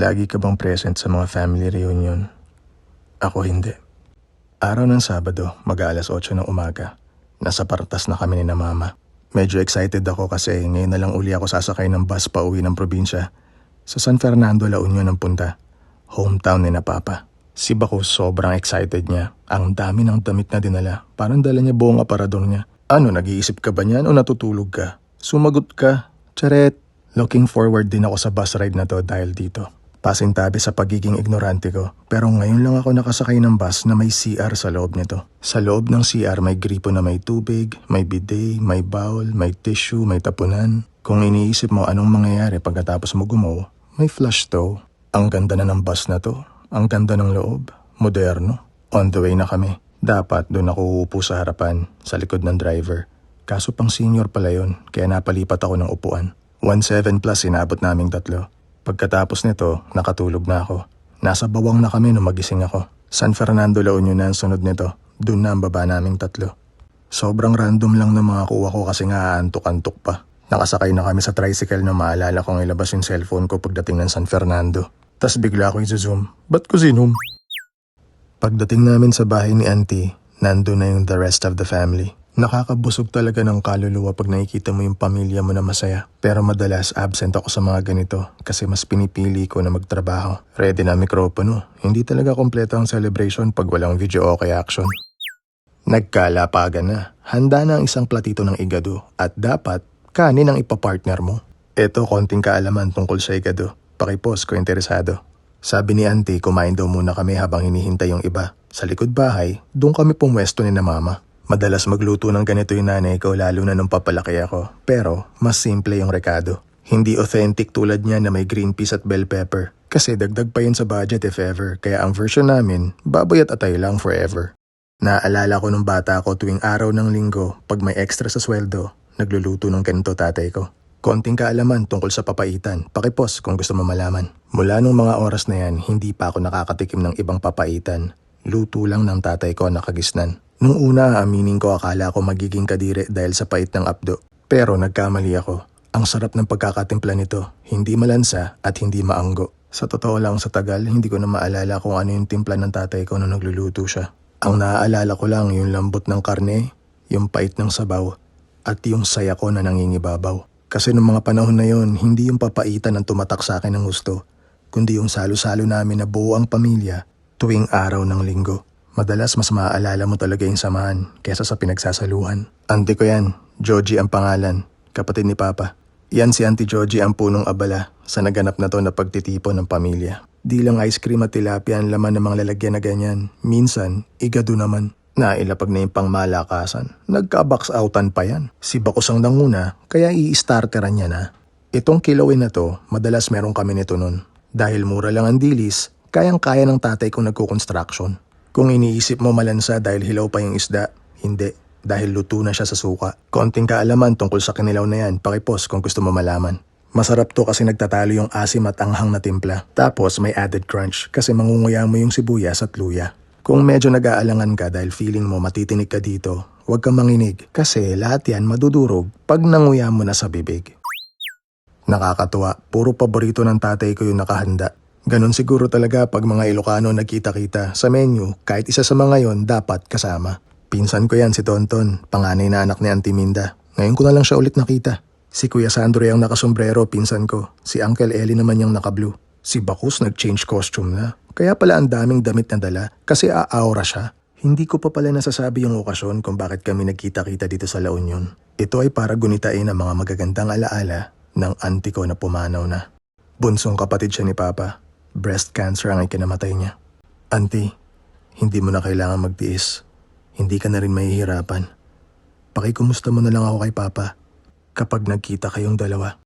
Lagi ka bang present sa mga family reunion? Ako hindi. Araw ng Sabado, mag-aalas 8 ng umaga. Nasa Partas na kami ni na mama. Medyo excited ako kasi ngayon na lang uli ako sasakay ng bus pa uwi ng probinsya. Sa San Fernando, La Union ang punta. Hometown ni na papa. Si Bako sobrang excited niya. Ang dami ng damit na dinala. Parang dala niya buong aparador niya. Ano, nag-iisip ka ba niyan o natutulog ka? Sumagot ka. Charet. Looking forward din ako sa bus ride na to dahil dito. Pasintabi sa pagiging ignorante ko, pero ngayon lang ako nakasakay ng bus na may CR sa loob nito. Sa loob ng CR may gripo na may tubig, may bidet, may bowl, may tissue, may tapunan. Kung iniisip mo anong mangyayari pagkatapos mo gumaw, may flush to. Ang ganda na ng bus na to, ang ganda ng loob, moderno. On the way na kami. Dapat doon ako uupo sa harapan, sa likod ng driver. Kaso pang senior pala yun, kaya napalipat ako ng upuan. 1.7 plus inabot naming tatlo. Pagkatapos nito, nakatulog na ako. Nasa bawang na kami nung magising ako. San Fernando, La Union na ang sunod nito. Doon na ang baba naming tatlo. Sobrang random lang ng mga kuha ko kasi nga aantok-antok pa. Nakasakay na kami sa tricycle na maalala kong ilabas yung cellphone ko pagdating ng San Fernando. Tas bigla ako i-zoom. Ba't ko zoom? Pagdating namin sa bahay ni auntie, nandun na yung the rest of the family. Nakakabusog talaga ng kaluluwa pag nakikita mo yung pamilya mo na masaya. Pero madalas absent ako sa mga ganito kasi mas pinipili ko na magtrabaho. Ready na mikropono. Hindi talaga kompleto ang celebration pag walang video o kaya action. Nagkalapagan na. Handa na ang isang platito ng igado at dapat kanin ang ipapartner mo. Eto konting kaalaman tungkol sa igado. Pakipost ko interesado. Sabi ni auntie kumain daw muna kami habang hinihintay yung iba. Sa likod bahay, doon kami pumwesto ni na mama. Madalas magluto ng ganito yung nanay ko lalo na nung papalaki ako. Pero mas simple yung rekado. Hindi authentic tulad niya na may green peas at bell pepper. Kasi dagdag pa yun sa budget if ever. Kaya ang version namin, baboy at atay lang forever. Naalala ko nung bata ko tuwing araw ng linggo, pag may extra sa sweldo, nagluluto ng ganito tatay ko. Konting kaalaman tungkol sa papaitan. Pakipost kung gusto mo malaman. Mula nung mga oras na yan, hindi pa ako nakakatikim ng ibang papaitan. Luto lang ng tatay ko nakagisnan. Nung una, aminin ko akala ko magiging kadire dahil sa pait ng apdo. Pero nagkamali ako. Ang sarap ng pagkakatimpla nito. Hindi malansa at hindi maanggo. Sa totoo lang sa tagal, hindi ko na maalala kung ano yung timpla ng tatay ko nung nagluluto siya. Ang naaalala ko lang yung lambot ng karne, yung pait ng sabaw, at yung saya ko na nangingibabaw. Kasi nung mga panahon na yon, hindi yung papaitan ang tumatak sa akin ng gusto, kundi yung salo-salo namin na buo ang pamilya tuwing araw ng linggo. Madalas mas maaalala mo talaga yung samahan kesa sa pinagsasaluhan. Auntie ko yan, Joji ang pangalan, kapatid ni Papa. Yan si Auntie Joji ang punong abala sa naganap na to na pagtitipon ng pamilya. Di lang ice cream at tilapia ang laman ng mga lalagyan na ganyan. Minsan, igado naman. Nailapag na yung pangmalakasan. Nagka-box outan pa yan. Si Bakos ang nanguna, kaya i-starteran niya na. Itong kilawin na to, madalas meron kami nito nun. Dahil mura lang ang dilis, kayang-kaya ng tatay kong nagko-construction. Kung iniisip mo malansa dahil hilaw pa yung isda, hindi. Dahil luto na siya sa suka. Konting kaalaman tungkol sa kinilaw na yan, pakipost kung gusto mo malaman. Masarap to kasi nagtatalo yung asim at anghang na timpla. Tapos may added crunch kasi mangunguya mo yung sibuyas at luya. Kung medyo nag-aalangan ka dahil feeling mo matitinig ka dito, huwag kang manginig kasi lahat yan madudurog pag nanguya mo na sa bibig. Nakakatuwa, puro paborito ng tatay ko yung nakahanda. Ganon siguro talaga pag mga Ilocano nagkita-kita sa menu, kahit isa sa mga yon dapat kasama. Pinsan ko yan si Tonton, panganay na anak ni Auntie Minda. Ngayon ko na lang siya ulit nakita. Si Kuya Sandro yung nakasombrero, pinsan ko. Si Uncle Eli naman yung naka-blue. Si Bakus nag-change costume na. Kaya pala ang daming damit na dala kasi aaura siya. Hindi ko pa pala nasasabi yung okasyon kung bakit kami nagkita-kita dito sa La Union. Ito ay para gunitain ang mga magagandang alaala ng auntie ko na pumanaw na. Bunsong kapatid siya ni Papa. Breast cancer ang ikinamatay niya. Auntie, hindi mo na kailangan magtiis. Hindi ka na rin mahihirapan. Pakikumusta mo na lang ako kay Papa kapag nagkita kayong dalawa.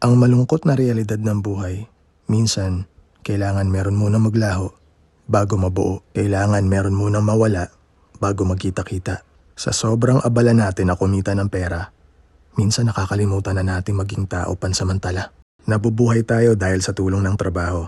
Ang malungkot na realidad ng buhay, minsan, kailangan meron munang maglaho bago mabuo. Kailangan meron munang mawala bago magkita-kita. Sa sobrang abala natin na kumita ng pera, minsan nakakalimutan na natin maging tao pansamantala. Nabubuhay tayo dahil sa tulong ng trabaho.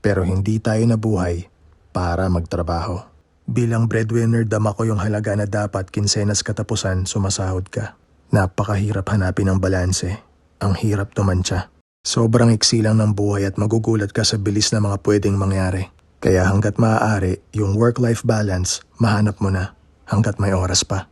Pero hindi tayo nabuhay para magtrabaho. Bilang breadwinner, dama ko yung halaga na dapat kinsenas katapusan sumasahod ka. Napakahirap hanapin ang balanse. Ang hirap tumantya. Sobrang iksi lang ng buhay at magugulat ka sa bilis na mga pwedeng mangyari. Kaya hanggat maaari, yung work-life balance, mahanap mo na hanggat may oras pa.